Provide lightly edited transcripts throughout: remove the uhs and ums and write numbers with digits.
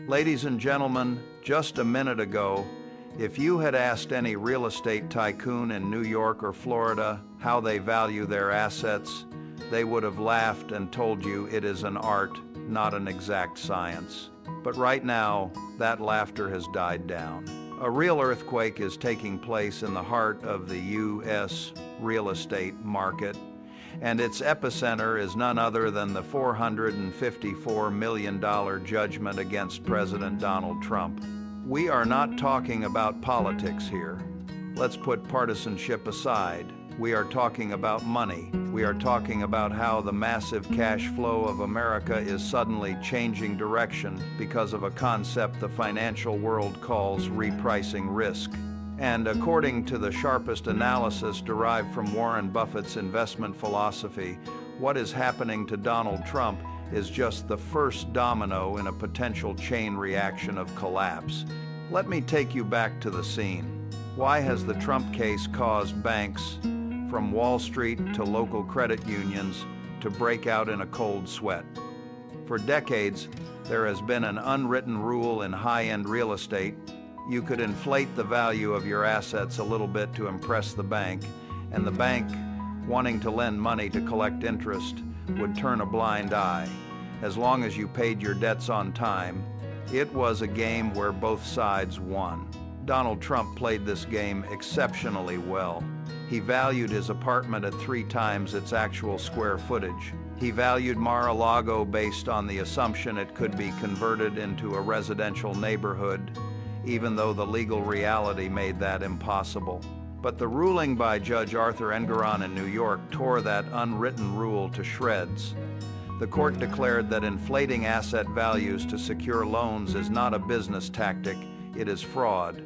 Ladies and gentlemen, just a minute ago, if you had asked any real estate tycoon in New York or Florida how they value their assets, they would have laughed and told you it is an art, not an exact science. But right now, that laughter has died down. A real earthquake is taking place in the heart of the U.S. real estate market, and its epicenter is none other than the $454 million judgment against President Donald Trump. We are not talking about politics here. Let's put partisanship aside. We are talking about money. We are talking about how the massive cash flow of America is suddenly changing direction because of a concept the financial world calls repricing risk. And according to the sharpest analysis derived from Warren Buffett's investment philosophy, what is happening to Donald Trump is just the first domino in a potential chain reaction of collapse. Let me take you back to the scene. Why has the Trump case caused banks, from Wall Street to local credit unions, to break out in a cold sweat? For decades, there has been an unwritten rule in high-end real estate. You could inflate the value of your assets a little bit to impress the bank, and the bank, wanting to lend money to collect interest, would turn a blind eye. As long as you paid your debts on time, it was a game where both sides won. Donald Trump played this game exceptionally well. He valued his apartment at 3 times its actual square footage. He valued Mar-a-Lago based on the assumption it could be converted into a residential neighborhood, even though the legal reality made that impossible. But the ruling by Judge Arthur Engoron in New York tore that unwritten rule to shreds. The court declared that inflating asset values to secure loans is not a business tactic, it is fraud.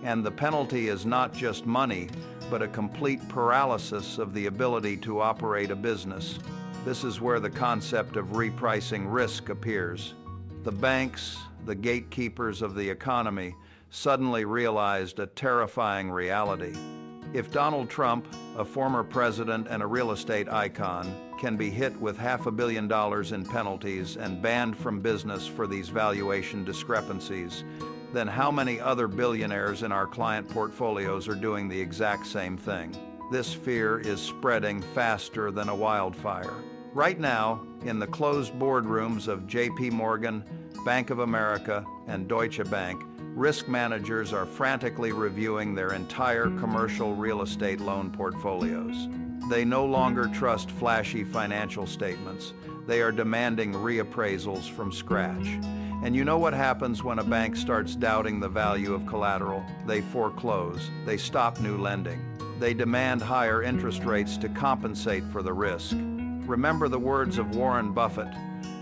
And the penalty is not just money, but a complete paralysis of the ability to operate a business. This is where the concept of repricing risk appears. The banks, the gatekeepers of the economy, suddenly realized a terrifying reality. If Donald Trump, a former president and a real estate icon, can be hit with $500 million in penalties and banned from business for these valuation discrepancies, then how many other billionaires in our client portfolios are doing the exact same thing? This fear is spreading faster than a wildfire. Right now, in the closed boardrooms of J.P. Morgan, Bank of America, and Deutsche Bank, risk managers are frantically reviewing their entire commercial real estate loan portfolios. They no longer trust flashy financial statements. They are demanding reappraisals from scratch. And you know what happens when a bank starts doubting the value of collateral? They foreclose. They stop new lending. They demand higher interest rates to compensate for the risk. Remember the words of Warren Buffett: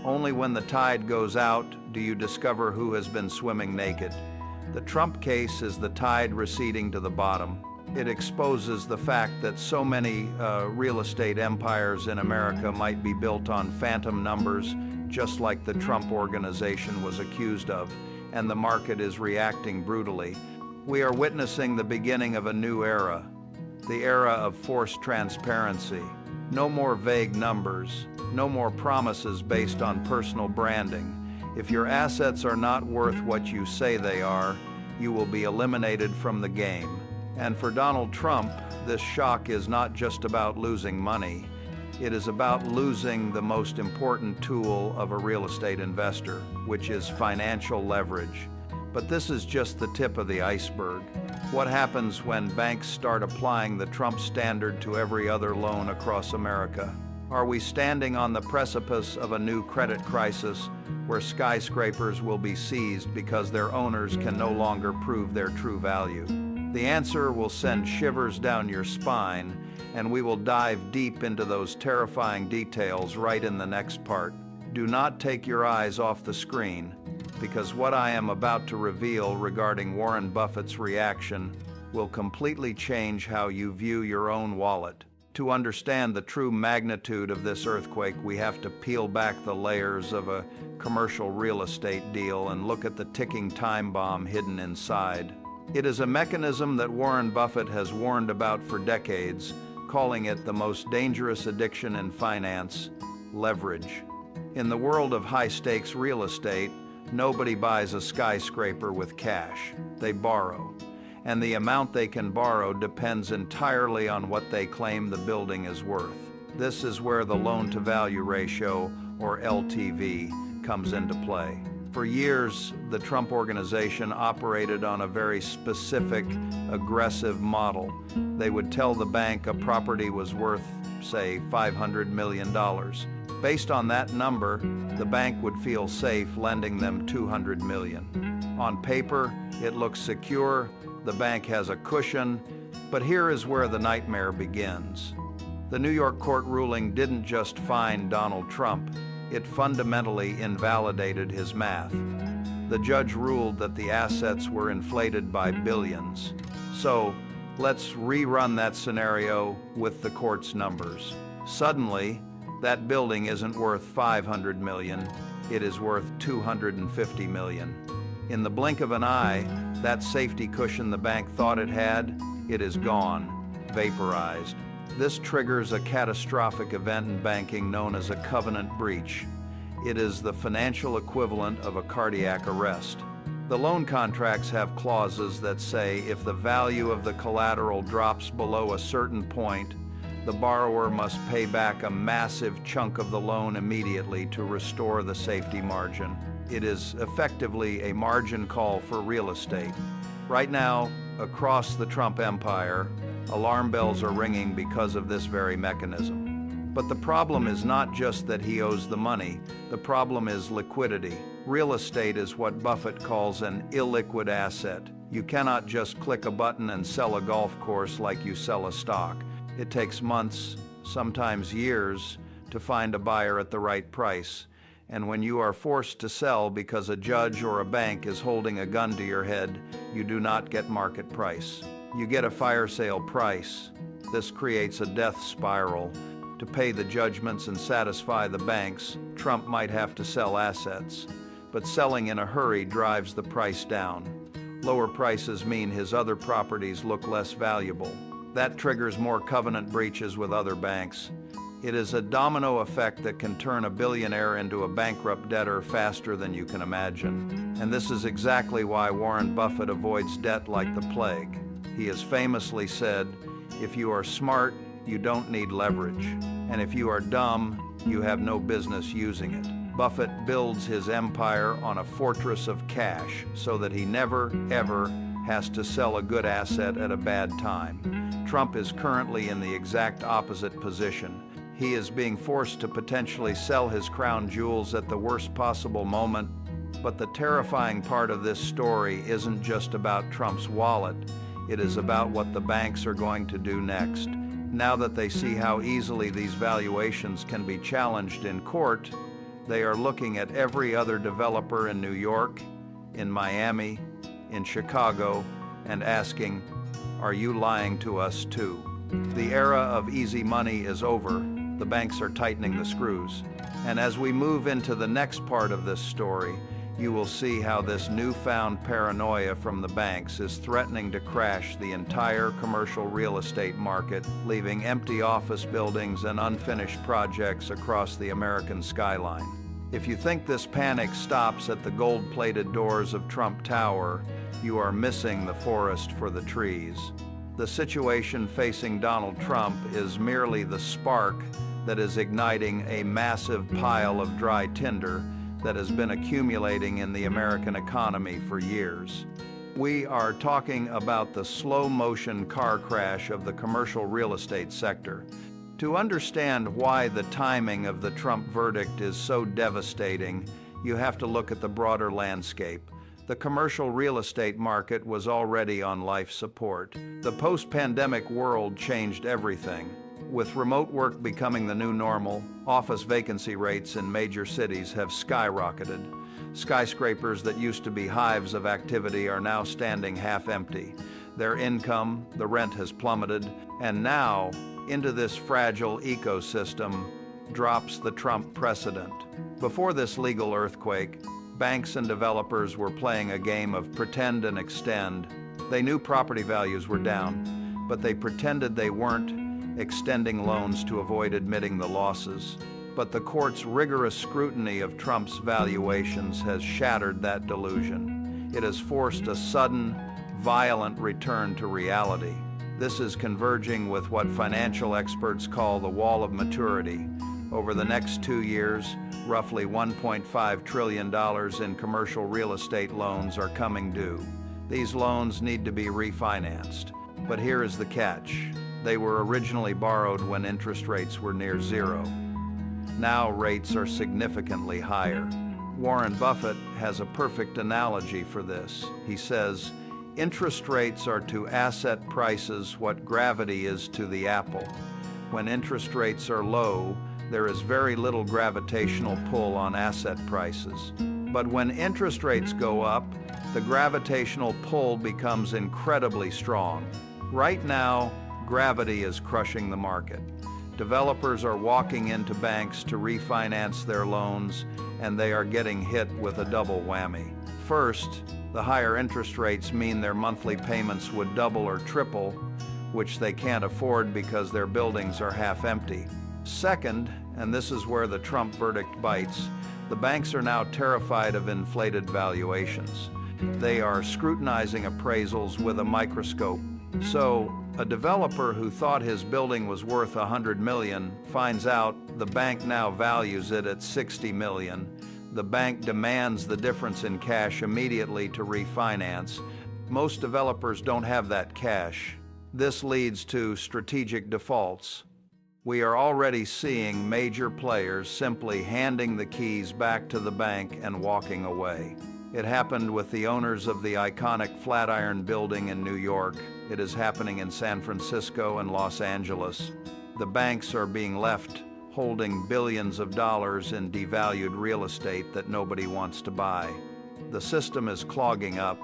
only when the tide goes out do you discover who has been swimming naked. The Trump case is the tide receding to the bottom. It exposes the fact that so many real estate empires in America might be built on phantom numbers, just like the Trump organization was accused of, and the market is reacting brutally. We are witnessing the beginning of a new era, the era of forced transparency. No more vague numbers, no more promises based on personal branding. If your assets are not worth what you say they are, you will be eliminated from the game. And for Donald Trump, this shock is not just about losing money. It is about losing the most important tool of a real estate investor, which is financial leverage. But this is just the tip of the iceberg. What happens when banks start applying the Trump standard to every other loan across America? Are we standing on the precipice of a new credit crisis where skyscrapers will be seized because their owners can no longer prove their true value? The answer will send shivers down your spine, and we will dive deep into those terrifying details right in the next part. Do not take your eyes off the screen, because what I am about to reveal regarding Warren Buffett's reaction will completely change how you view your own wallet. To understand the true magnitude of this earthquake, we have to peel back the layers of a commercial real estate deal and look at the ticking time bomb hidden inside. It is a mechanism that Warren Buffett has warned about for decades, calling it the most dangerous addiction in finance: leverage. In the world of high-stakes real estate, Nobody buys a skyscraper with cash. They borrow. And the amount they can borrow depends entirely on what they claim the building is worth. This is where the loan-to-value ratio, or LTV, comes into play. For years, the Trump Organization operated on a very specific, aggressive model. They would tell the bank a property was worth, say, $500 million. Based on that number, the bank would feel safe lending them $200 million. On paper, it looks secure, the bank has a cushion, but here is where the nightmare begins. The New York court ruling didn't just fine Donald Trump, it fundamentally invalidated his math. The judge ruled that the assets were inflated by billions. So, let's rerun that scenario with the court's numbers. Suddenly, that building isn't worth $500 million, it is worth $250 million. In the blink of an eye, that safety cushion the bank thought it had, it is gone, vaporized. This triggers a catastrophic event in banking known as a covenant breach. It is the financial equivalent of a cardiac arrest. The loan contracts have clauses that say if the value of the collateral drops below a certain point, the borrower must pay back a massive chunk of the loan immediately to restore the safety margin. It is effectively a margin call for real estate. Right now, across the Trump empire, alarm bells are ringing because of this very mechanism. But the problem is not just that he owes the money, the problem is liquidity. Real estate is what Buffett calls an illiquid asset. You cannot just click a button and sell a golf course like you sell a stock. It takes months, sometimes years, to find a buyer at the right price. And when you are forced to sell because a judge or a bank is holding a gun to your head, you do not get market price. You get a fire sale price. This creates a death spiral. To pay the judgments and satisfy the banks, Trump might have to sell assets. But selling in a hurry drives the price down. Lower prices mean his other properties look less valuable. That triggers more covenant breaches with other banks. It is a domino effect that can turn a billionaire into a bankrupt debtor faster than you can imagine. And this is exactly why Warren Buffett avoids debt like the plague. He has famously said, if you are smart, you don't need leverage. And if you are dumb, you have no business using it. Buffett builds his empire on a fortress of cash so that he never, ever has to sell a good asset at a bad time. Trump is currently in the exact opposite position. He is being forced to potentially sell his crown jewels at the worst possible moment. But the terrifying part of this story isn't just about Trump's wallet. It is about what the banks are going to do next. Now that they see how easily these valuations can be challenged in court, they are looking at every other developer in New York, in Miami, in Chicago, and asking, are you lying to us too? The era of easy money is over. The banks are tightening the screws. And as we move into the next part of this story, you will see how this newfound paranoia from the banks is threatening to crash the entire commercial real estate market, leaving empty office buildings and unfinished projects across the American skyline. If you think this panic stops at the gold-plated doors of Trump Tower, you are missing the forest for the trees. The situation facing Donald Trump is merely the spark that is igniting a massive pile of dry tinder that has been accumulating in the American economy for years. We are talking about the slow-motion car crash of the commercial real estate sector. To understand why the timing of the Trump verdict is so devastating, you have to look at the broader landscape. The commercial real estate market was already on life support. The post-pandemic world changed everything. With remote work becoming the new normal, office vacancy rates in major cities have skyrocketed. Skyscrapers that used to be hives of activity are now standing half empty. Their income, the rent has plummeted, and now, into this fragile ecosystem, drops the Trump precedent. Before this legal earthquake, banks and developers were playing a game of pretend and extend. They knew property values were down, but they pretended they weren't, extending loans to avoid admitting the losses. But the court's rigorous scrutiny of Trump's valuations has shattered that delusion. It has forced a sudden, violent return to reality. This is converging with what financial experts call the wall of maturity. Over the next 2 years, roughly $1.5 trillion in commercial real estate loans are coming due. These loans need to be refinanced. But here is the catch. They were originally borrowed when interest rates were near zero. Now rates are significantly higher. Warren Buffett has a perfect analogy for this. He says, interest rates are to asset prices what gravity is to the apple. When interest rates are low, there is very little gravitational pull on asset prices. But when interest rates go up, the gravitational pull becomes incredibly strong. Right now, gravity is crushing the market. Developers are walking into banks to refinance their loans, and they are getting hit with a double whammy. First, the higher interest rates mean their monthly payments would double or triple, which they can't afford because their buildings are half empty. Second, and this is where the Trump verdict bites, the banks are now terrified of inflated valuations. They are scrutinizing appraisals with a microscope. So, a developer who thought his building was worth $100 million finds out the bank now values it at $60 million. The bank demands the difference in cash immediately to refinance. Most developers don't have that cash. This leads to strategic defaults. We are already seeing major players simply handing the keys back to the bank and walking away. It happened with the owners of the iconic Flatiron Building in New York. It is happening in San Francisco and Los Angeles. The banks are being left holding billions of dollars in devalued real estate that nobody wants to buy. The system is clogging up.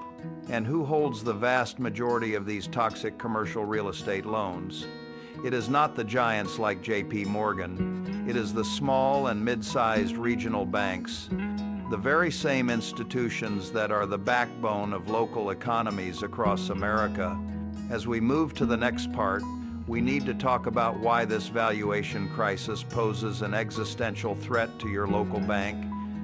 And who holds the vast majority of these toxic commercial real estate loans? It is not the giants like J.P. Morgan. It is the small and mid-sized regional banks, the very same institutions that are the backbone of local economies across America. As we move to the next part, we need to talk about why this valuation crisis poses an existential threat to your local bank,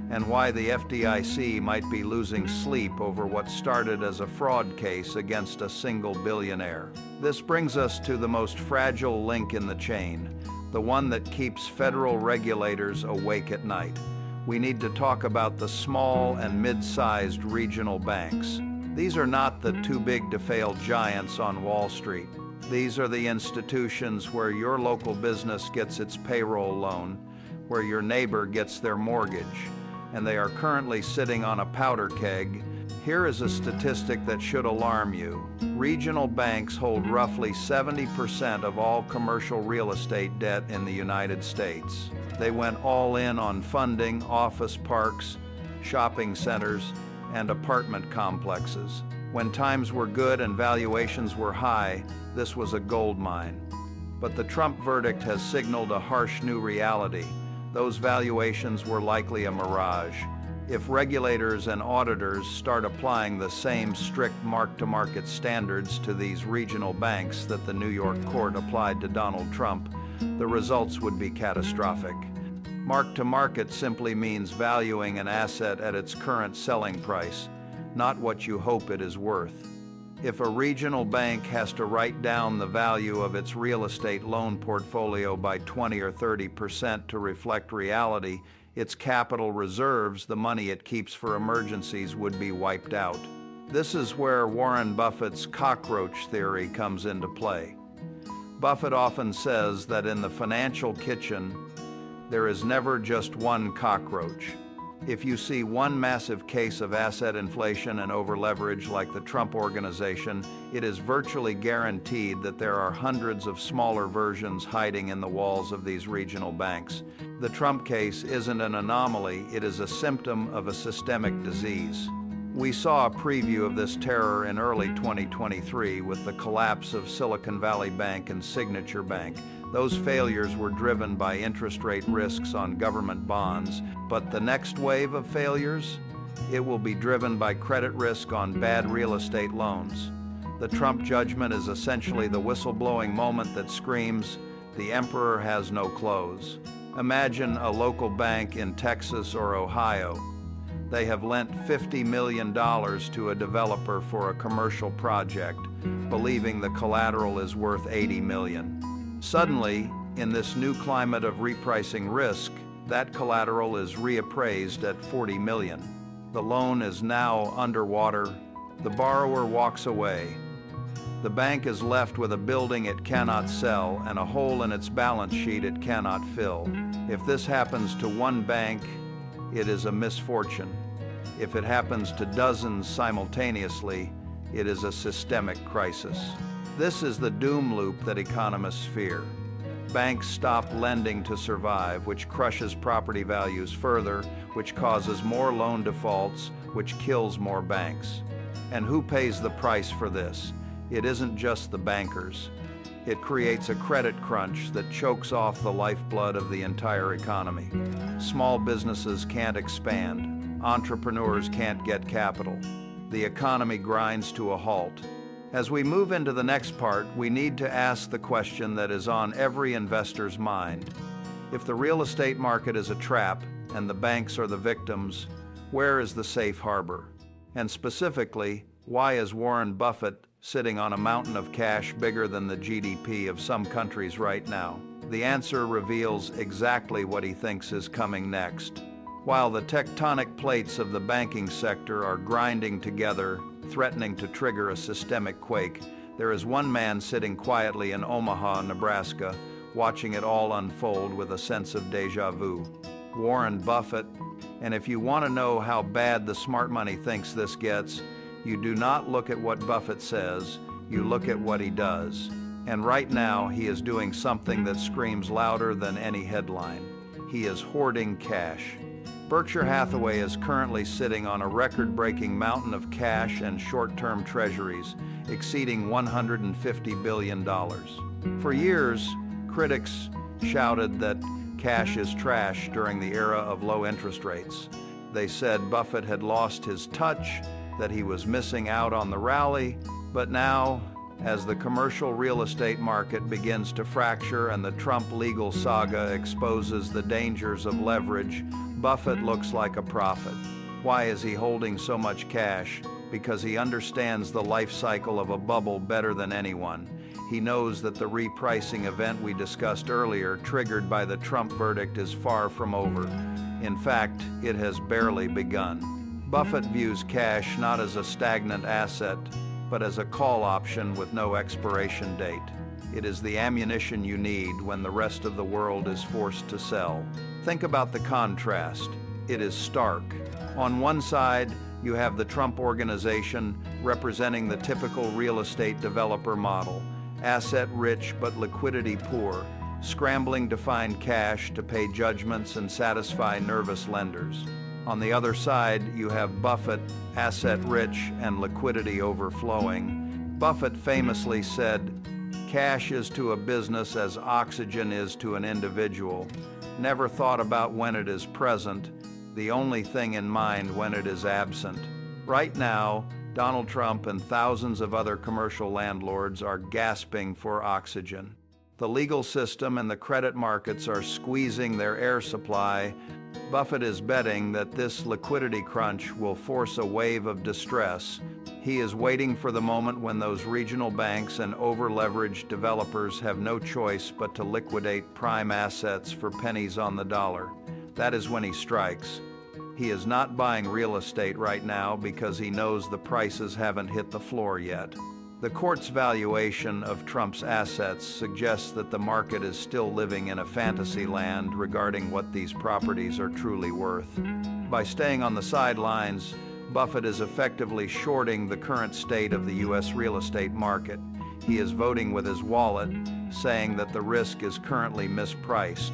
and why the FDIC might be losing sleep over what started as a fraud case against a single billionaire. This brings us to the most fragile link in the chain, the one that keeps federal regulators awake at night. We need to talk about the small and mid-sized regional banks. These are not the too-big-to-fail giants on Wall Street. These are the institutions where your local business gets its payroll loan, where your neighbor gets their mortgage, and they are currently sitting on a powder keg. Here is a statistic that should alarm you. Regional banks hold roughly 70% of all commercial real estate debt in the United States. They went all in on funding office parks, shopping centers, and apartment complexes. When times were good and valuations were high, this was a gold mine. But the Trump verdict has signaled a harsh new reality. Those valuations were likely a mirage. If regulators and auditors start applying the same strict mark-to-market standards to these regional banks that the New York court applied to Donald Trump, the results would be catastrophic. Mark-to-market simply means valuing an asset at its current selling price, not what you hope it is worth. If a regional bank has to write down the value of its real estate loan portfolio by 20 or 30% to reflect reality, its capital reserves, the money it keeps for emergencies, would be wiped out. This is where Warren Buffett's cockroach theory comes into play. Buffett often says that in the financial kitchen, there is never just one cockroach. If you see one massive case of asset inflation and over-leverage like the Trump Organization, it is virtually guaranteed that there are hundreds of smaller versions hiding in the walls of these regional banks. The Trump case isn't an anomaly, it is a symptom of a systemic disease. We saw a preview of this terror in early 2023 with the collapse of Silicon Valley Bank and Signature Bank. Those failures were driven by interest rate risks on government bonds, but the next wave of failures? It will be driven by credit risk on bad real estate loans. The Trump judgment is essentially the whistleblowing moment that screams, "The emperor has no clothes." Imagine a local bank in Texas or Ohio. They have lent $50 million to a developer for a commercial project, believing the collateral is worth $80 million. Suddenly, in this new climate of repricing risk, that collateral is reappraised at $40 million. The loan is now underwater. The borrower walks away. The bank is left with a building it cannot sell and a hole in its balance sheet it cannot fill. If this happens to one bank, it is a misfortune. If it happens to dozens simultaneously, it is a systemic crisis. This is the doom loop that economists fear. Banks stop lending to survive, which crushes property values further, which causes more loan defaults, which kills more banks. And who pays the price for this? It isn't just the bankers. It creates a credit crunch that chokes off the lifeblood of the entire economy. Small businesses can't expand. Entrepreneurs can't get capital. The economy grinds to a halt. As we move into the next part, we need to ask the question that is on every investor's mind. If the real estate market is a trap and the banks are the victims, where is the safe harbor? And specifically, why is Warren Buffett sitting on a mountain of cash bigger than the GDP of some countries right now? The answer reveals exactly what he thinks is coming next. While the tectonic plates of the banking sector are grinding together, threatening to trigger a systemic quake, there is one man sitting quietly in Omaha, Nebraska, watching it all unfold with a sense of déjà vu. Warren Buffett. And if you want to know how bad the smart money thinks this gets, you do not look at what Buffett says, you look at what he does. And right now, he is doing something that screams louder than any headline. He is hoarding cash. Berkshire Hathaway is currently sitting on a record-breaking mountain of cash and short-term treasuries, exceeding $150 billion. For years, critics shouted that cash is trash during the era of low interest rates. They said Buffett had lost his touch, that he was missing out on the rally, but now, as the commercial real estate market begins to fracture and the Trump legal saga exposes the dangers of leverage, Buffett looks like a prophet. Why is he holding so much cash? Because he understands the life cycle of a bubble better than anyone. He knows that the repricing event we discussed earlier, triggered by the Trump verdict, is far from over. In fact, it has barely begun. Buffett views cash not as a stagnant asset, but as a call option with no expiration date. It is the ammunition you need when the rest of the world is forced to sell. Think about the contrast. It is stark. On one side, you have the Trump Organization representing the typical real estate developer model, asset-rich but liquidity-poor, scrambling to find cash to pay judgments and satisfy nervous lenders. On the other side, you have Buffett, asset-rich and liquidity overflowing. Buffett famously said, "Cash is to a business as oxygen is to an individual. Never thought about when it is present, the only thing in mind when it is absent." Right now, Donald Trump and thousands of other commercial landlords are gasping for oxygen. The legal system and the credit markets are squeezing their air supply. Buffett is betting that this liquidity crunch will force a wave of distress. He is waiting for the moment when those regional banks and over-leveraged developers have no choice but to liquidate prime assets for pennies on the dollar. That is when he strikes. He is not buying real estate right now because he knows the prices haven't hit the floor yet. The court's valuation of Trump's assets suggests that the market is still living in a fantasy land regarding what these properties are truly worth. By staying on the sidelines, Buffett is effectively shorting the current state of the U.S. real estate market. He is voting with his wallet, saying that the risk is currently mispriced.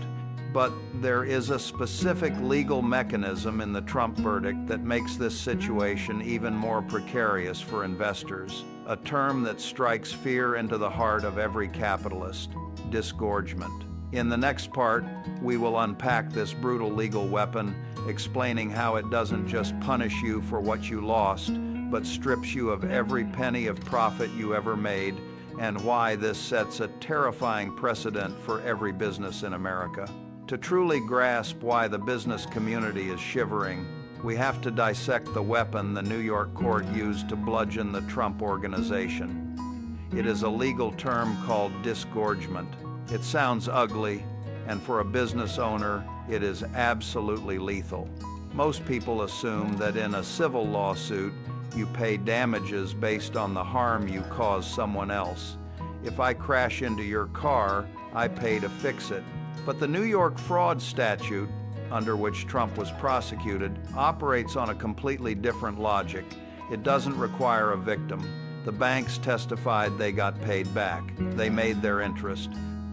But there is a specific legal mechanism in the Trump verdict that makes this situation even more precarious for investors, a term that strikes fear into the heart of every capitalist: disgorgement. In the next part, we will unpack this brutal legal weapon, explaining how it doesn't just punish you for what you lost, but strips you of every penny of profit you ever made, and why this sets a terrifying precedent for every business in America. To truly grasp why the business community is shivering, we have to dissect the weapon the New York court used to bludgeon the Trump organization. It is a legal term called disgorgement. It sounds ugly, and for a business owner, it is absolutely lethal. Most people assume that in a civil lawsuit, you pay damages based on the harm you cause someone else. If I crash into your car, I pay to fix it. But the New York fraud statute, under which Trump was prosecuted, operates on a completely different logic. It doesn't require a victim. The banks testified they got paid back. They made their interest.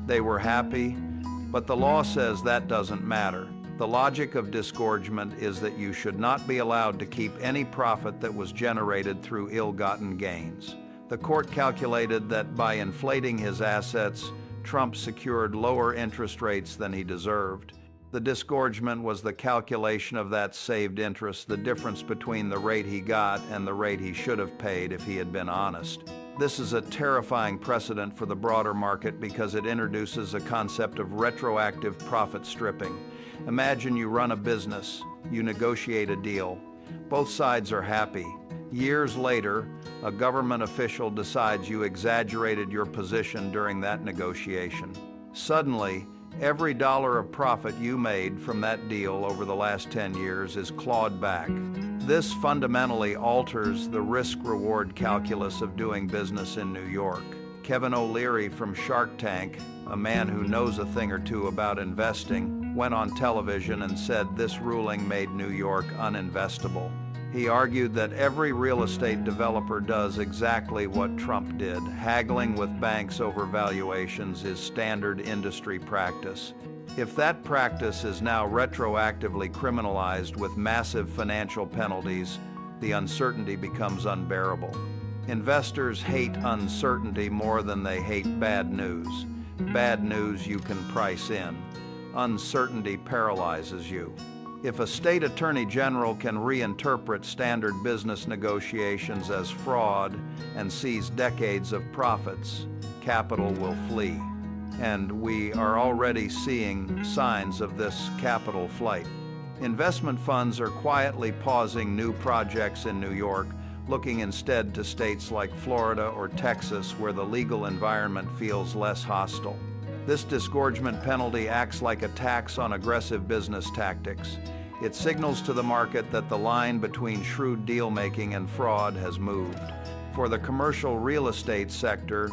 They were happy, but the law says that doesn't matter. The logic of disgorgement is that you should not be allowed to keep any profit that was generated through ill-gotten gains. The court calculated that by inflating his assets, Trump secured lower interest rates than he deserved. The disgorgement was the calculation of that saved interest, the difference between the rate he got and the rate he should have paid if he had been honest. This is a terrifying precedent for the broader market because it introduces a concept of retroactive profit stripping. Imagine you run a business, you negotiate a deal. Both sides are happy. Years later, a government official decides you exaggerated your position during that negotiation. Suddenly, every dollar of profit you made from that deal over the last 10 years is clawed back. This fundamentally alters the risk-reward calculus of doing business in New York. Kevin O'Leary from Shark Tank, a man who knows a thing or two about investing, went on television and said this ruling made New York uninvestable. He argued that every real estate developer does exactly what Trump did. Haggling with banks over valuations is standard industry practice. If that practice is now retroactively criminalized with massive financial penalties, the uncertainty becomes unbearable. Investors hate uncertainty more than they hate bad news. Bad news you can price in. Uncertainty paralyzes you. If a state attorney general can reinterpret standard business negotiations as fraud and seize decades of profits, capital will flee. And we are already seeing signs of this capital flight. Investment funds are quietly pausing new projects in New York, looking instead to states like Florida or Texas where the legal environment feels less hostile. This disgorgement penalty acts like a tax on aggressive business tactics. It signals to the market that the line between shrewd deal-making and fraud has moved. For the commercial real estate sector,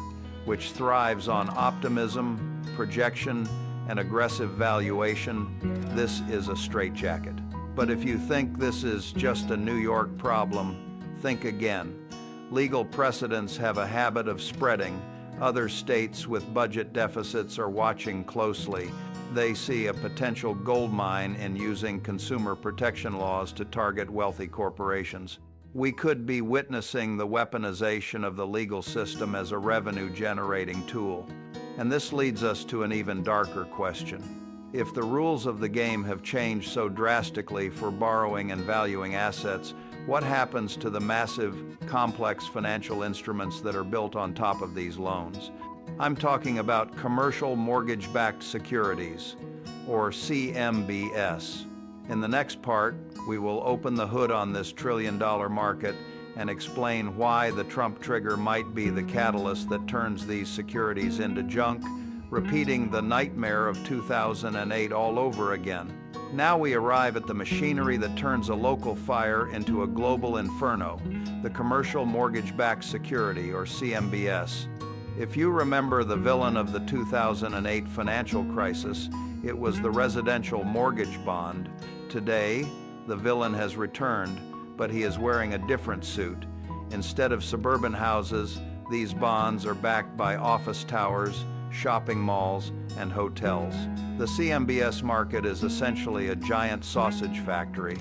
which thrives on optimism, projection, and aggressive valuation, this is a straitjacket. But if you think this is just a New York problem, think again. Legal precedents have a habit of spreading. Other states with budget deficits are watching closely. They see a potential goldmine in using consumer protection laws to target wealthy corporations. We could be witnessing the weaponization of the legal system as a revenue-generating tool. And this leads us to an even darker question. If the rules of the game have changed so drastically for borrowing and valuing assets, what happens to the massive, complex financial instruments that are built on top of these loans? I'm talking about commercial mortgage-backed securities, or CMBS. In the next part, we will open the hood on this trillion-dollar market and explain why the Trump trigger might be the catalyst that turns these securities into junk, repeating the nightmare of 2008 all over again. Now we arrive at the machinery that turns a local fire into a global inferno, the commercial mortgage-backed security, or CMBS. If you remember the villain of the 2008 financial crisis, it was the residential mortgage bond. Today, the villain has returned, but he is wearing a different suit. Instead of suburban houses, these bonds are backed by office towers, shopping malls, and hotels. The CMBS market is essentially a giant sausage factory.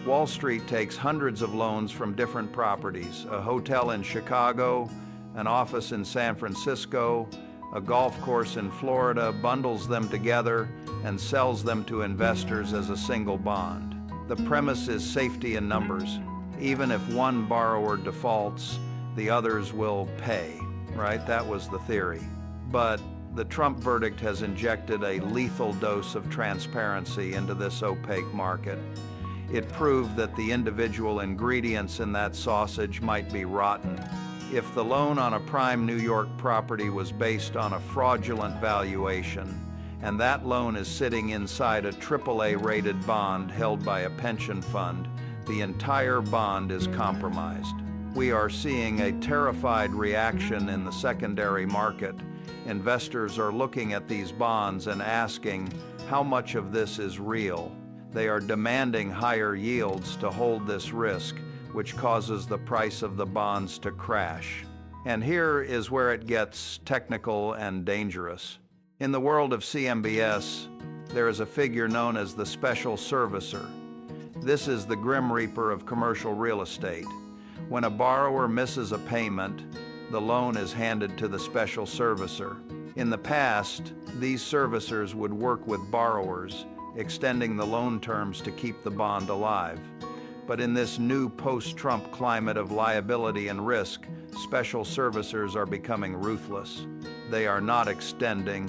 Wall Street takes hundreds of loans from different properties, a hotel in Chicago, an office in San Francisco, a golf course in Florida, bundles them together and sells them to investors as a single bond. The premise is safety in numbers. Even if one borrower defaults, the others will pay, right? That was the theory. But The Trump verdict has injected a lethal dose of transparency into this opaque market. It proved that the individual ingredients in that sausage might be rotten. If the loan on a prime New York property was based on a fraudulent valuation, and that loan is sitting inside a AAA-rated bond held by a pension fund, the entire bond is compromised. We are seeing a terrified reaction in the secondary market. Investors are looking at these bonds and asking, how much of this is real? They are demanding higher yields to hold this risk, which causes the price of the bonds to crash. And here is where it gets technical and dangerous. In the world of CMBS, there is a figure known as the special servicer. This is the grim reaper of commercial real estate. When a borrower misses a payment, the loan is handed to the special servicer. In the past, these servicers would work with borrowers, extending the loan terms to keep the bond alive. But in this new post-Trump climate of liability and risk, special servicers are becoming ruthless. They are not extending,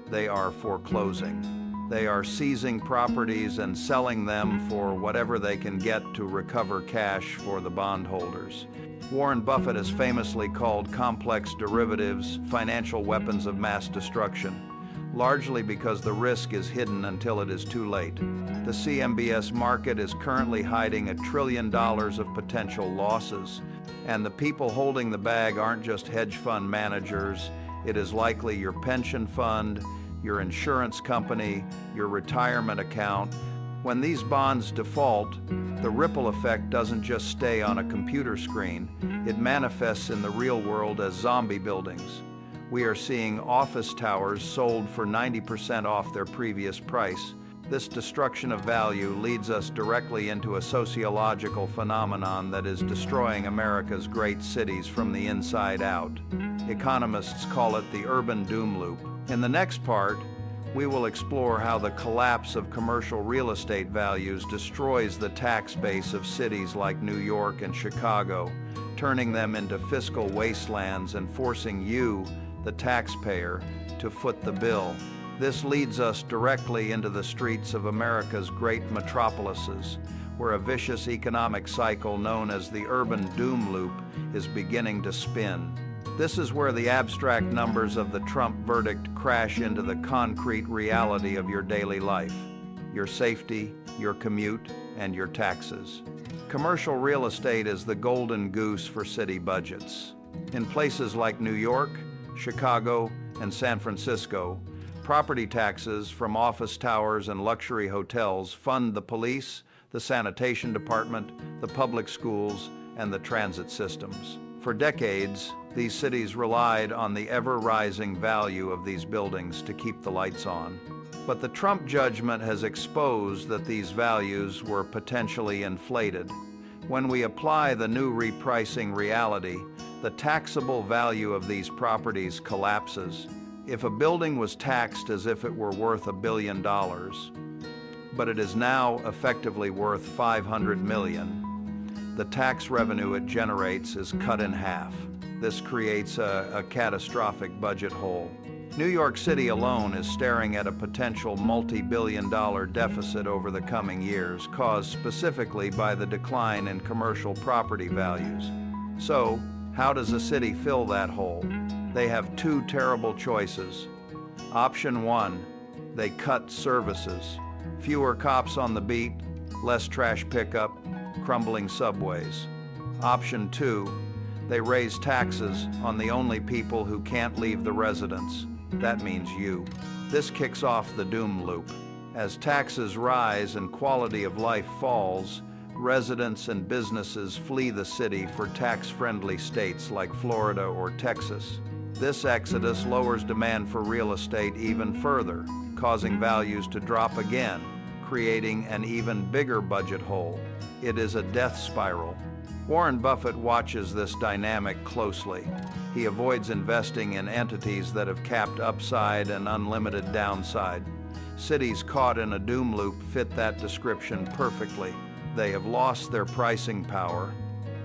they are foreclosing. They are seizing properties and selling them for whatever they can get to recover cash for the bondholders. Warren Buffett has famously called complex derivatives financial weapons of mass destruction, largely because the risk is hidden until it is too late. The CMBS market is currently hiding $1 trillion of potential losses, and the people holding the bag aren't just hedge fund managers. It is likely your pension fund, your insurance company, your retirement account. When these bonds default, the ripple effect doesn't just stay on a computer screen. It manifests in the real world as zombie buildings. We are seeing office towers sold for 90% off their previous price. This destruction of value leads us directly into a sociological phenomenon that is destroying America's great cities from the inside out. Economists call it the urban doom loop. In the next part, we will explore how the collapse of commercial real estate values destroys the tax base of cities like New York and Chicago, turning them into fiscal wastelands and forcing you, the taxpayer, to foot the bill. This leads us directly into the streets of America's great metropolises, where a vicious economic cycle known as the urban doom loop is beginning to spin. This is where the abstract numbers of the Trump verdict crash into the concrete reality of your daily life, your safety, your commute, and your taxes. Commercial real estate is the golden goose for city budgets. In places like New York, Chicago, and San Francisco, property taxes from office towers and luxury hotels fund the police, the sanitation department, the public schools, and the transit systems. For decades, these cities relied on the ever-rising value of these buildings to keep the lights on. But the Trump judgment has exposed that these values were potentially inflated. When we apply the new repricing reality, the taxable value of these properties collapses. If a building was taxed as if it were worth $1 billion, but it is now effectively worth $500 million, the tax revenue it generates is cut in half. This creates a catastrophic budget hole. New York City alone is staring at a potential multi-billion-dollar deficit over the coming years, caused specifically by the decline in commercial property values. So, how does a city fill that hole? They have two terrible choices. Option one, they cut services. Fewer cops on the beat, less trash pickup, crumbling subways. Option two, they raise taxes on the only people who can't leave the residence. That means you. This kicks off the doom loop. As taxes rise and quality of life falls, residents and businesses flee the city for tax-friendly states like Florida or Texas. This exodus lowers demand for real estate even further, causing values to drop again, creating an even bigger budget hole. It is a death spiral. Warren Buffett watches this dynamic closely. He avoids investing in entities that have capped upside and unlimited downside. Cities caught in a doom loop fit that description perfectly. They have lost their pricing power.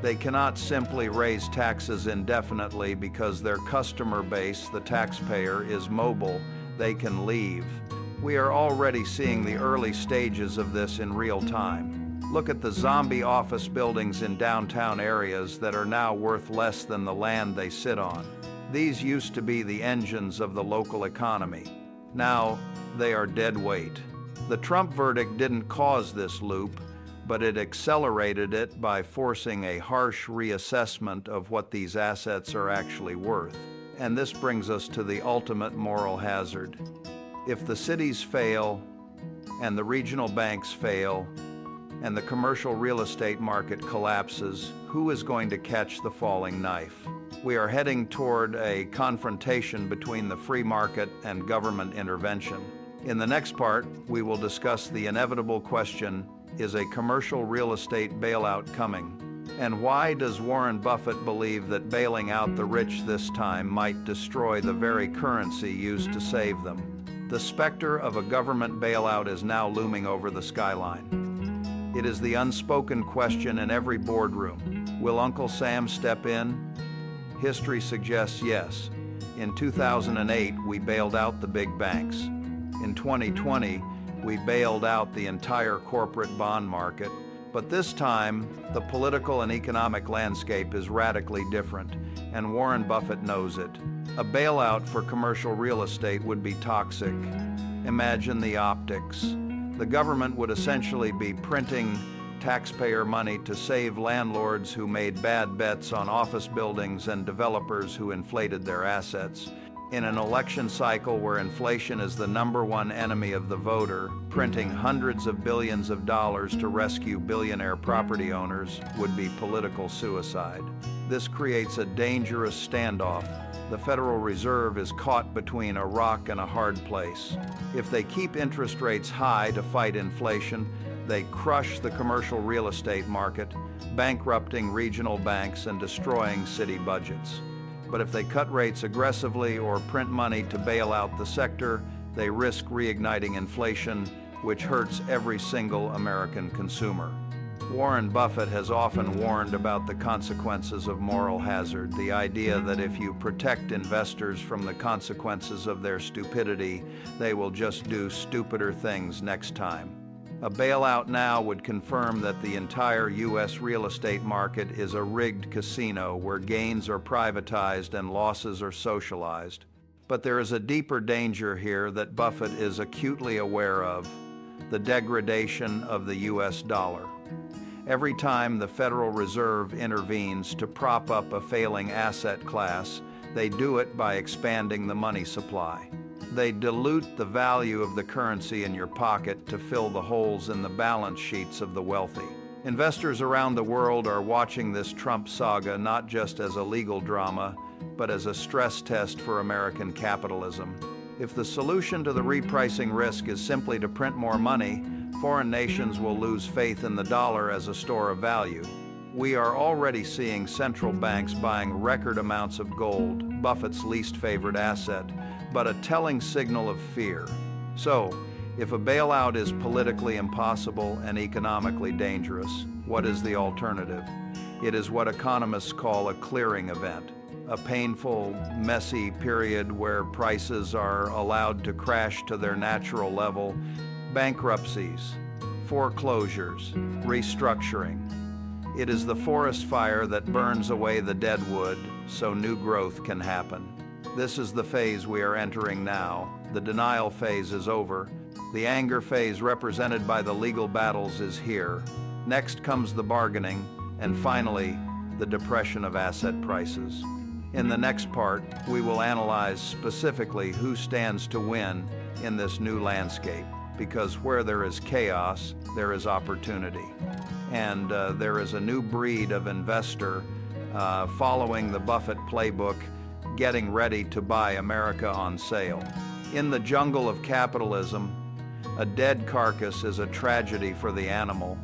They cannot simply raise taxes indefinitely because their customer base, the taxpayer, is mobile. They can leave. We are already seeing the early stages of this in real time. Look at the zombie office buildings in downtown areas that are now worth less than the land they sit on. These used to be the engines of the local economy. Now, they are dead weight. The Trump verdict didn't cause this loop, but it accelerated it by forcing a harsh reassessment of what these assets are actually worth. And this brings us to the ultimate moral hazard. If the cities fail, and the regional banks fail, and the commercial real estate market collapses, who is going to catch the falling knife? We are heading toward a confrontation between the free market and government intervention. In the next part, we will discuss the inevitable question, is a commercial real estate bailout coming? And why does Warren Buffett believe that bailing out the rich this time might destroy the very currency used to save them? The specter of a government bailout is now looming over the skyline. It is the unspoken question in every boardroom. Will Uncle Sam step in? History suggests yes. In 2008, we bailed out the big banks. In 2020, we bailed out the entire corporate bond market. But this time, the political and economic landscape is radically different, and Warren Buffett knows it. A bailout for commercial real estate would be toxic. Imagine the optics. The government would essentially be printing taxpayer money to save landlords who made bad bets on office buildings and developers who inflated their assets. In an election cycle where inflation is the #1 enemy of the voter, printing hundreds of billions of dollars to rescue billionaire property owners would be political suicide. This creates a dangerous standoff. The Federal Reserve is caught between a rock and a hard place. If they keep interest rates high to fight inflation, they crush the commercial real estate market, bankrupting regional banks and destroying city budgets. But if they cut rates aggressively or print money to bail out the sector, they risk reigniting inflation, which hurts every single American consumer. Warren Buffett has often warned about the consequences of moral hazard, the idea that if you protect investors from the consequences of their stupidity, they will just do stupider things next time. A bailout now would confirm that the entire U.S. real estate market is a rigged casino where gains are privatized and losses are socialized. But there is a deeper danger here that Buffett is acutely aware of: the degradation of the U.S. dollar. Every time the Federal Reserve intervenes to prop up a failing asset class, they do it by expanding the money supply. They dilute the value of the currency in your pocket to fill the holes in the balance sheets of the wealthy. Investors around the world are watching this Trump saga not just as a legal drama, but as a stress test for American capitalism. If the solution to the repricing risk is simply to print more money, foreign nations will lose faith in the dollar as a store of value. We are already seeing central banks buying record amounts of gold, Buffett's least favorite asset, but a telling signal of fear. So, if a bailout is politically impossible and economically dangerous, what is the alternative? It is what economists call a clearing event, a painful, messy period where prices are allowed to crash to their natural level, bankruptcies, foreclosures, restructuring. It is the forest fire that burns away the dead wood so new growth can happen. This is the phase we are entering now. The denial phase is over. The anger phase represented by the legal battles is here. Next comes the bargaining, and finally, the depression of asset prices. In the next part, we will analyze specifically who stands to win in this new landscape, because where there is chaos, there is opportunity. And there is a new breed of investor following the Buffett playbook, getting ready to buy America on sale. In the jungle of capitalism, a dead carcass is a tragedy for the animal,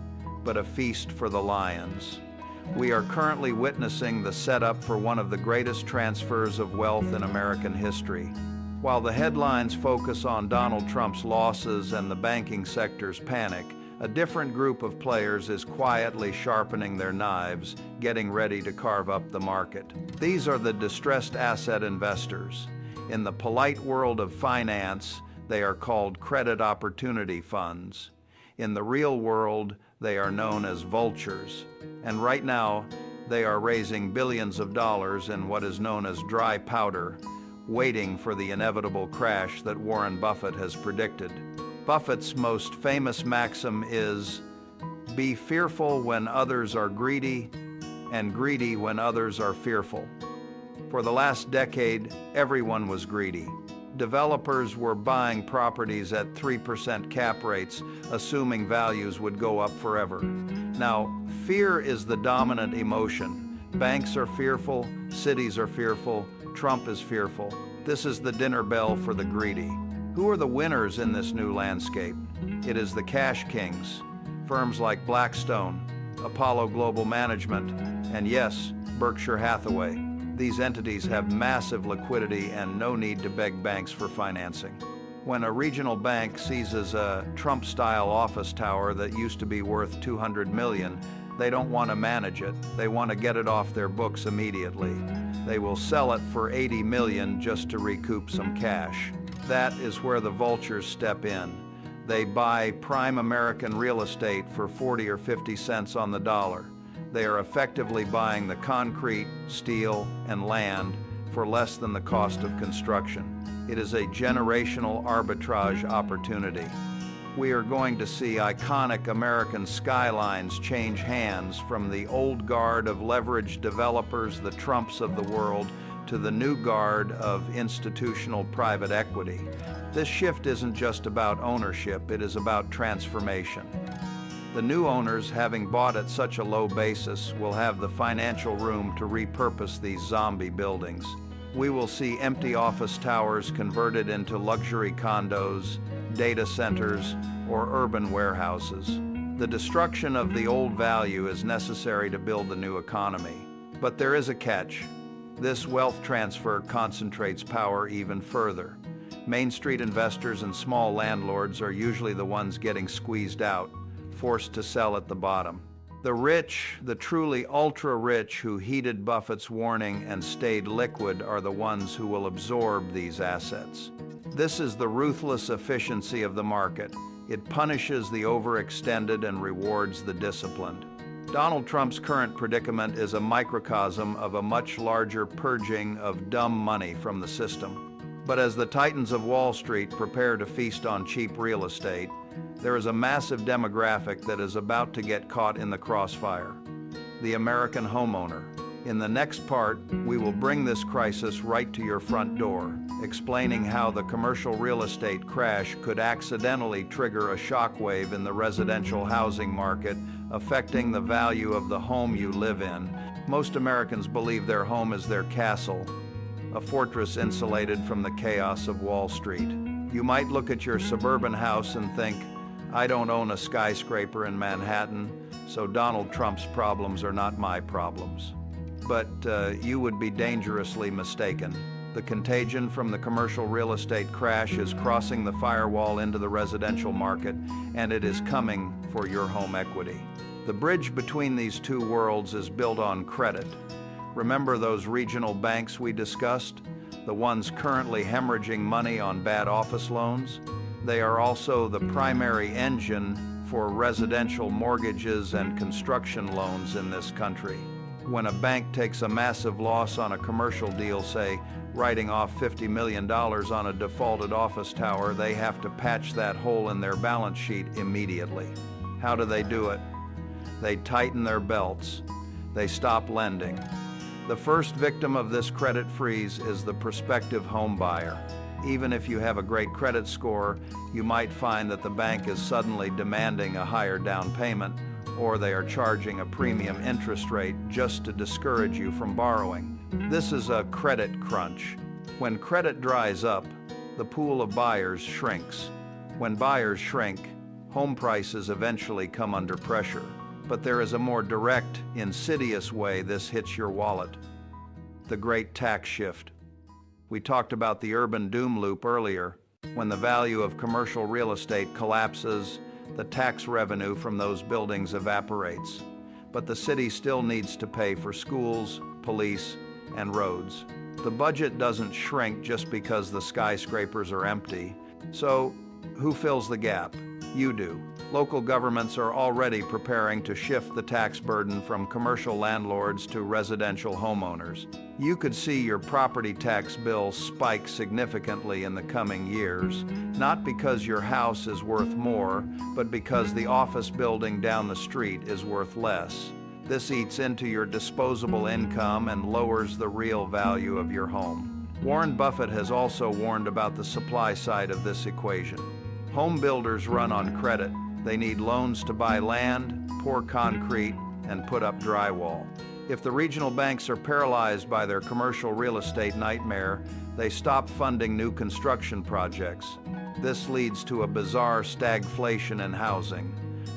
but a feast for the lions. We are currently witnessing the setup for one of the greatest transfers of wealth in American history. While the headlines focus on Donald Trump's losses and the banking sector's panic, A different group of players is quietly sharpening their knives, getting ready to carve up the market. These are the distressed asset investors. In the polite world of finance, they are called credit opportunity funds. In the real world, they are known as vultures. And right now, they are raising billions of dollars in what is known as dry powder, waiting for the inevitable crash that Warren Buffett has predicted. Buffett's most famous maxim is, "Be fearful when others are greedy, and greedy when others are fearful." For the last decade, everyone was greedy. Developers were buying properties at 3% cap rates, assuming values would go up forever. Now, fear is the dominant emotion. Banks are fearful, cities are fearful, Trump is fearful. This is the dinner bell for the greedy. Who are the winners in this new landscape? It is the cash kings, firms like Blackstone, Apollo Global Management, and yes, Berkshire Hathaway. These entities have massive liquidity and no need to beg banks for financing. When a regional bank seizes a Trump-style office tower that used to be worth $200 million, they don't want to manage it. They want to get it off their books immediately. They will sell it for $80 million just to recoup some cash. That is where the vultures step in. They buy prime American real estate for 40 or 50 cents on the dollar. They are effectively buying the concrete, steel, and land for less than the cost of construction. It is a generational arbitrage opportunity. We are going to see iconic American skylines change hands from the old guard of leveraged developers, the Trumps of the world, to the new guard of institutional private equity. This shift isn't just about ownership, it is about transformation. The new owners, having bought at such a low basis, will have the financial room to repurpose these zombie buildings. We will see empty office towers converted into luxury condos, data centers, or urban warehouses. The destruction of the old value is necessary to build the new economy. But there is a catch. This wealth transfer concentrates power even further. Main Street investors and small landlords are usually the ones getting squeezed out, forced to sell at the bottom. The rich, the truly ultra-rich who heeded Buffett's warning and stayed liquid are the ones who will absorb these assets. This is the ruthless efficiency of the market. It punishes the overextended and rewards the disciplined. Donald Trump's current predicament is a microcosm of a much larger purging of dumb money from the system. But as the titans of Wall Street prepare to feast on cheap real estate, there is a massive demographic that is about to get caught in the crossfire: the American homeowner. In the next part, we will bring this crisis right to your front door, explaining how the commercial real estate crash could accidentally trigger a shockwave in the residential housing market, affecting the value of the home you live in. Most Americans believe their home is their castle, a fortress insulated from the chaos of Wall Street. You might look at your suburban house and think, "I don't own a skyscraper in Manhattan, so Donald Trump's problems are not my problems." But you would be dangerously mistaken. The contagion from the commercial real estate crash is crossing the firewall into the residential market, and it is coming for your home equity. The bridge between these two worlds is built on credit. Remember those regional banks we discussed? The ones currently hemorrhaging money on bad office loans? They are also the primary engine for residential mortgages and construction loans in this country. When a bank takes a massive loss on a commercial deal, say, writing off $50 million on a defaulted office tower, they have to patch that hole in their balance sheet immediately. How do they do it? They tighten their belts. They stop lending. The first victim of this credit freeze is the prospective home buyer. Even if you have a great credit score, you might find that the bank is suddenly demanding a higher down payment, or they are charging a premium interest rate just to discourage you from borrowing. This is a credit crunch. When credit dries up, the pool of buyers shrinks. When buyers shrink, home prices eventually come under pressure. But there is a more direct, insidious way this hits your wallet: the great tax shift. We talked about the urban doom loop earlier. When the value of commercial real estate collapses, the tax revenue from those buildings evaporates. But the city still needs to pay for schools, police, and roads. The budget doesn't shrink just because the skyscrapers are empty. So, who fills the gap? You do. Local governments are already preparing to shift the tax burden from commercial landlords to residential homeowners. You could see your property tax bill spike significantly in the coming years, not because your house is worth more, but because the office building down the street is worth less. This eats into your disposable income and lowers the real value of your home. Warren Buffett has also warned about the supply side of this equation. Home builders run on credit. They need loans to buy land, pour concrete, and put up drywall. If the regional banks are paralyzed by their commercial real estate nightmare, they stop funding new construction projects. This leads to a bizarre stagflation in housing.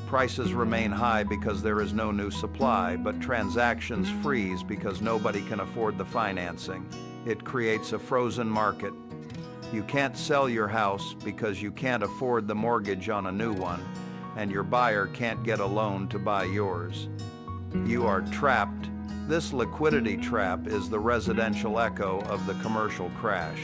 Prices remain high because there is no new supply, but transactions freeze because nobody can afford the financing. It creates a frozen market. You can't sell your house because you can't afford the mortgage on a new one, and your buyer can't get a loan to buy yours. You are trapped. This liquidity trap is the residential echo of the commercial crash.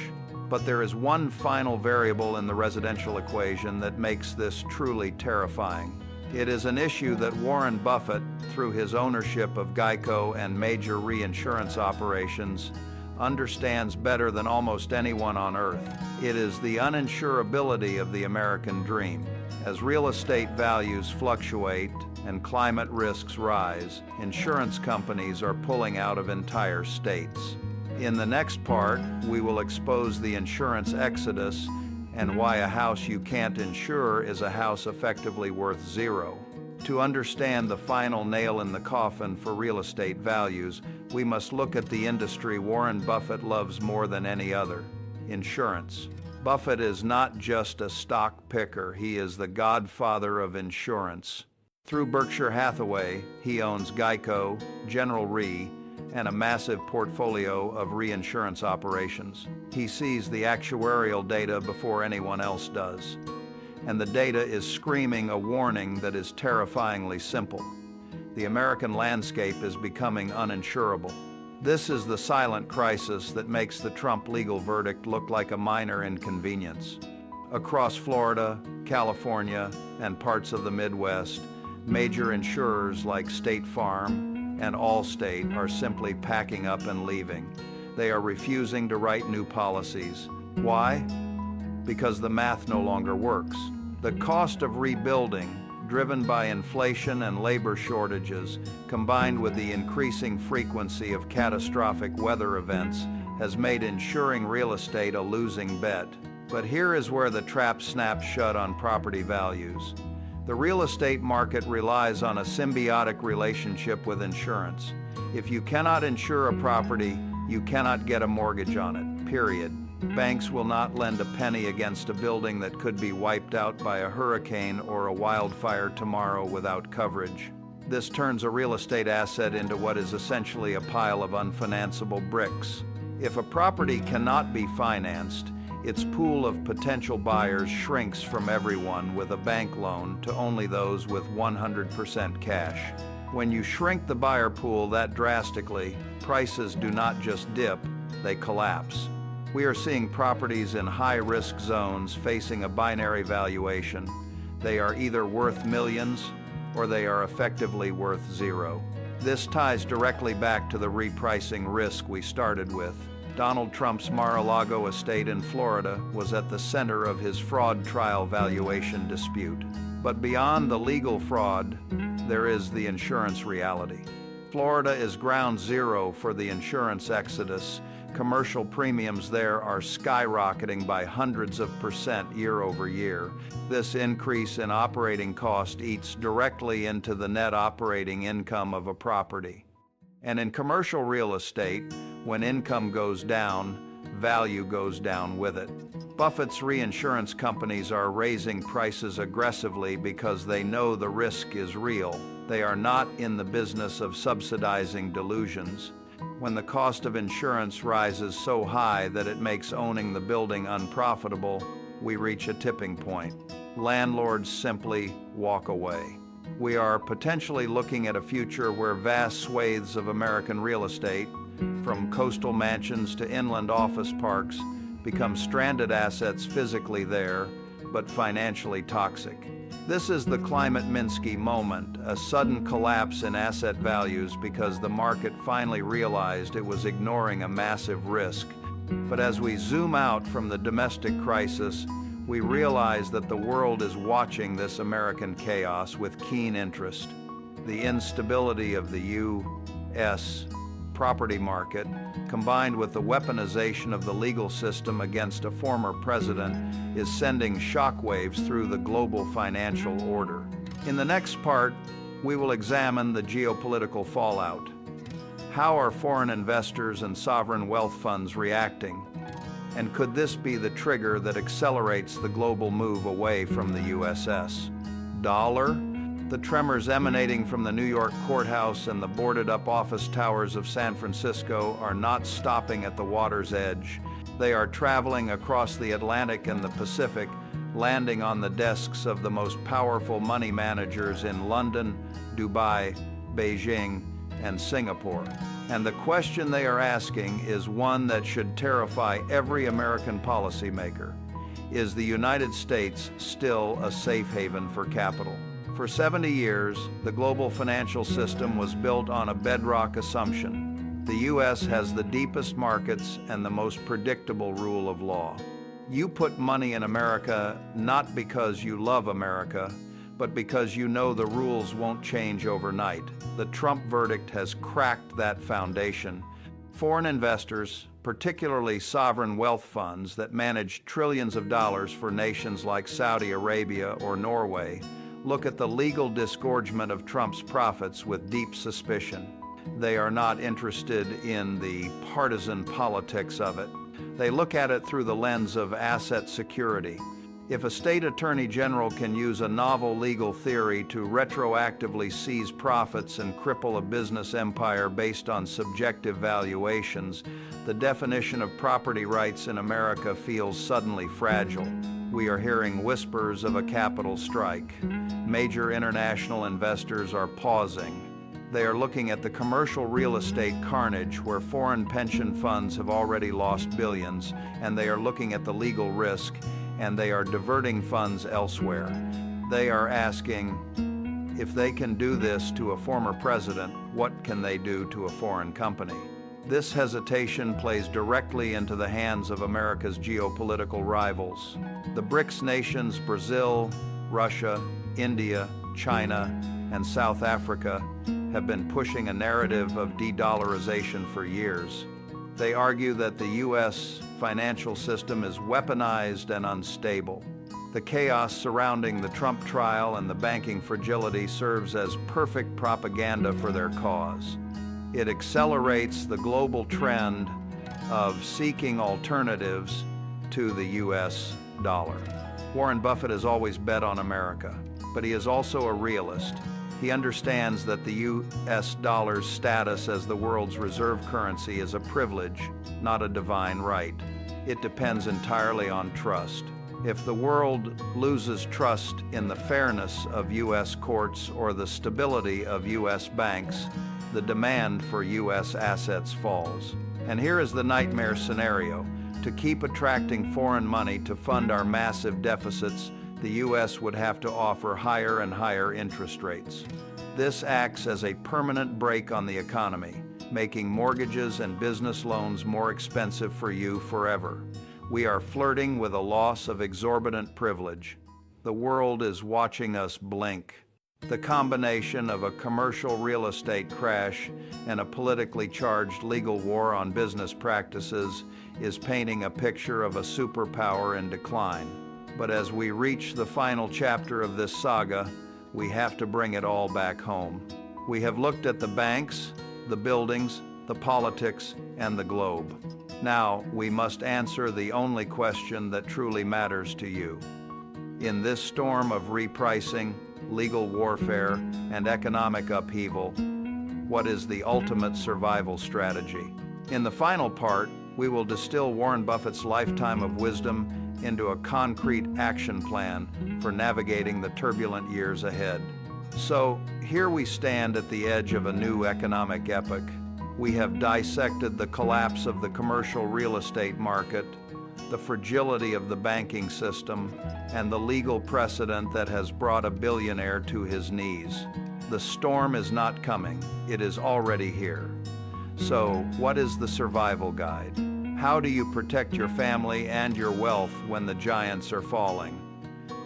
But there is one final variable in the residential equation that makes this truly terrifying. It is an issue that Warren Buffett, through his ownership of Geico and major reinsurance operations, understands better than almost anyone on earth. It is the uninsurability of the American dream. As real estate values fluctuate and climate risks rise, insurance companies are pulling out of entire states. In the next part, we will expose the insurance exodus and why a house you can't insure is a house effectively worth zero. To understand the final nail in the coffin for real estate values, we must look at the industry Warren Buffett loves more than any other: insurance. Buffett is not just a stock picker, he is the godfather of insurance. Through Berkshire Hathaway, he owns Geico, General Re, and a massive portfolio of reinsurance operations. He sees the actuarial data before anyone else does. And the data is screaming a warning that is terrifyingly simple. The American landscape is becoming uninsurable. This is the silent crisis that makes the Trump legal verdict look like a minor inconvenience. Across Florida, California, and parts of the Midwest, major insurers like State Farm and Allstate are simply packing up and leaving. They are refusing to write new policies. Why? Because the math no longer works. The cost of rebuilding, driven by inflation and labor shortages, combined with the increasing frequency of catastrophic weather events, has made insuring real estate a losing bet. But here is where the trap snaps shut on property values. The real estate market relies on a symbiotic relationship with insurance. If you cannot insure a property, you cannot get a mortgage on it, period. Banks will not lend a penny against a building that could be wiped out by a hurricane or a wildfire tomorrow without coverage. This turns a real estate asset into what is essentially a pile of unfinanceable bricks. If a property cannot be financed, its pool of potential buyers shrinks from everyone with a bank loan to only those with 100% cash. When you shrink the buyer pool that drastically, prices do not just dip, they collapse. We are seeing properties in high-risk zones facing a binary valuation. They are either worth millions or they are effectively worth zero. This ties directly back to the repricing risk we started with. Donald Trump's Mar-a-Lago estate in Florida was at the center of his fraud trial valuation dispute. But beyond the legal fraud, there is the insurance reality. Florida is ground zero for the insurance exodus. Commercial premiums there are skyrocketing by hundreds of % year over year. This increase in operating cost eats directly into the net operating income of a property. And in commercial real estate, when income goes down, value goes down with it. Buffett's reinsurance companies are raising prices aggressively because they know the risk is real. They are not in the business of subsidizing delusions. When the cost of insurance rises so high that it makes owning the building unprofitable, we reach a tipping point. landlords simply walk away. We are potentially looking at a future where vast swathes of American real estate, from coastal mansions to inland office parks, become stranded assets physically there, but financially toxic. This is the climate Minsky moment, a sudden collapse in asset values because the market finally realized it was ignoring a massive risk. But as we zoom out from the domestic crisis, we realize that the world is watching this American chaos with keen interest. The instability of the U.S. property market, combined with the weaponization of the legal system against a former president, is sending shockwaves through the global financial order. In the next part, we will examine the geopolitical fallout. How are foreign investors and sovereign wealth funds reacting? And could this be the trigger that accelerates the global move away from the USS dollar? The tremors emanating from the New York courthouse and the boarded-up office towers of San Francisco are not stopping at the water's edge. They are traveling across the Atlantic and the Pacific, landing on the desks of the most powerful money managers in London, Dubai, Beijing, and Singapore. And the question they are asking is one that should terrify every American policymaker. Is the United States still a safe haven for capital? For 70 years, the global financial system was built on a bedrock assumption. The U.S. has the deepest markets and the most predictable rule of law. You put money in America not because you love America, but because you know the rules won't change overnight. The Trump verdict has cracked that foundation. Foreign investors, particularly sovereign wealth funds that manage trillions of dollars for nations like Saudi Arabia or Norway, look at the legal disgorgement of Trump's profits with deep suspicion. They are not interested in the partisan politics of it. They look at it through the lens of asset security. If a state attorney general can use a novel legal theory to retroactively seize profits and cripple a business empire based on subjective valuations, the definition of property rights in America feels suddenly fragile. We are hearing whispers of a capital strike. Major international investors are pausing. They are looking at the commercial real estate carnage where foreign pension funds have already lost billions, and they are looking at the legal risk, and they are diverting funds elsewhere. They are asking, if they can do this to a former president, what can they do to a foreign company? This hesitation plays directly into the hands of America's geopolitical rivals. The BRICS nations, Brazil, Russia, India, China, and South Africa, have been pushing a narrative of de-dollarization for years. They argue that the U.S. financial system is weaponized and unstable. The chaos surrounding the Trump trial and the banking fragility serves as perfect propaganda for their cause. It accelerates the global trend of seeking alternatives to the U.S. dollar. Warren Buffett has always bet on America, but he is also a realist. He understands that the U.S. dollar's status as the world's reserve currency is a privilege, not a divine right. It depends entirely on trust. If the world loses trust in the fairness of U.S. courts or the stability of U.S. banks, the demand for U.S. assets falls. And here is the nightmare scenario. To keep attracting foreign money to fund our massive deficits, the U.S. would have to offer higher and higher interest rates. This acts as a permanent brake on the economy, making mortgages and business loans more expensive for you forever. We are flirting with a loss of exorbitant privilege. The world is watching us blink. The combination of a commercial real estate crash and a politically charged legal war on business practices is painting a picture of a superpower in decline. But as we reach the final chapter of this saga, we have to bring it all back home. We have looked at the banks, the buildings, the politics, and the globe. Now, we must answer the only question that truly matters to you. In this storm of repricing, legal warfare, and economic upheaval, what is the ultimate survival strategy? In the final part, we will distill Warren Buffett's lifetime of wisdom into a concrete action plan for navigating the turbulent years ahead. So, here we stand at the edge of a new economic epoch. We have dissected the collapse of the commercial real estate market, the fragility of the banking system, and the legal precedent that has brought a billionaire to his knees. The storm is not coming, it is already here. So, what is the survival guide? How do you protect your family and your wealth when the giants are falling?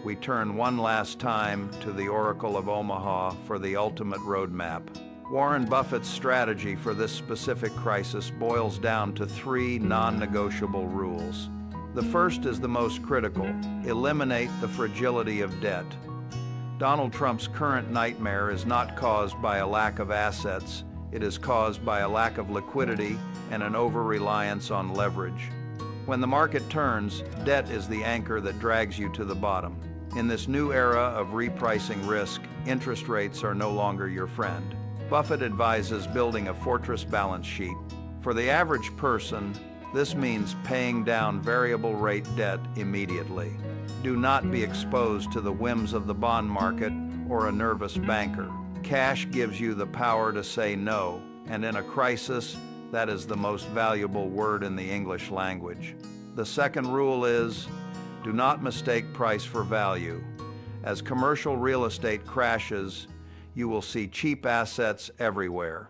We turn one last time to the Oracle of Omaha for the ultimate roadmap. Warren Buffett's strategy for this specific crisis boils down to 3 non-negotiable rules. The first is the most critical: eliminate the fragility of debt. Donald Trump's current nightmare is not caused by a lack of assets, it is caused by a lack of liquidity and an over-reliance on leverage. When the market turns, debt is the anchor that drags you to the bottom. In this new era of repricing risk, interest rates are no longer your friend. Buffett advises building a fortress balance sheet. For the average person, this means paying down variable rate debt immediately. Do not be exposed to the whims of the bond market or a nervous banker. Cash gives you the power to say no, and in a crisis, that is the most valuable word in the English language. The second rule is, do not mistake price for value. As commercial real estate crashes, you will see cheap assets everywhere.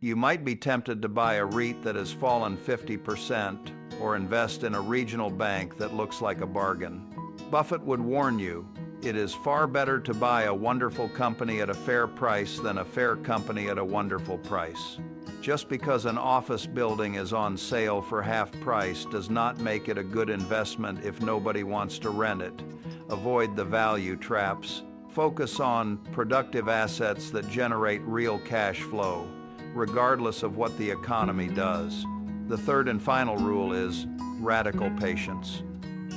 You might be tempted to buy a REIT that has fallen 50% or invest in a regional bank that looks like a bargain. Buffett would warn you, it is far better to buy a wonderful company at a fair price than a fair company at a wonderful price. Just because an office building is on sale for half price does not make it a good investment if nobody wants to rent it. Avoid the value traps. Focus on productive assets that generate real cash flow, regardless of what the economy does. The third and final rule is radical patience.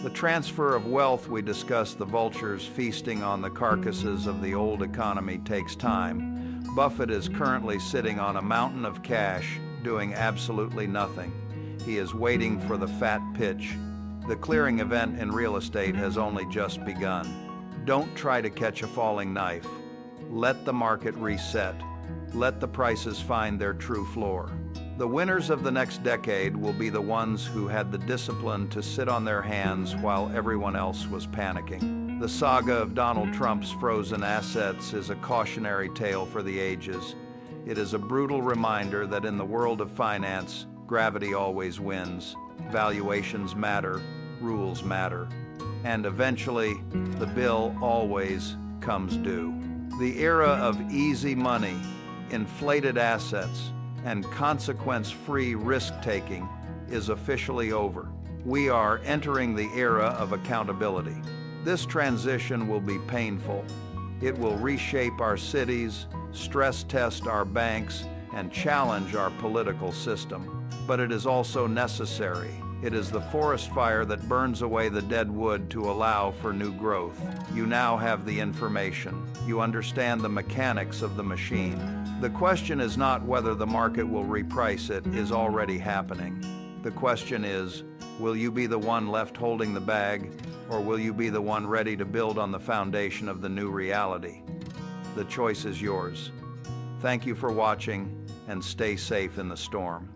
The transfer of wealth we discussed, the vultures feasting on the carcasses of the old economy, takes time. Buffett is currently sitting on a mountain of cash, doing absolutely nothing. He is waiting for the fat pitch. The clearing event in real estate has only just begun. Don't try to catch a falling knife. Let the market reset. Let the prices find their true floor. The winners of the next decade will be the ones who had the discipline to sit on their hands while everyone else was panicking. The saga of Donald Trump's frozen assets is a cautionary tale for the ages. It is a brutal reminder that in the world of finance, gravity always wins. Valuations matter, rules matter. And eventually, the bill always comes due. The era of easy money, inflated assets, and consequence-free risk-taking is officially over. We are entering the era of accountability. This transition will be painful. It will reshape our cities, stress test our banks, and challenge our political system. But it is also necessary. It is the forest fire that burns away the dead wood to allow for new growth. You now have the information. You understand the mechanics of the machine. The question is not whether the market will reprice, it is already happening. The question is, will you be the one left holding the bag, or will you be the one ready to build on the foundation of the new reality? The choice is yours. Thank you for watching, and stay safe in the storm.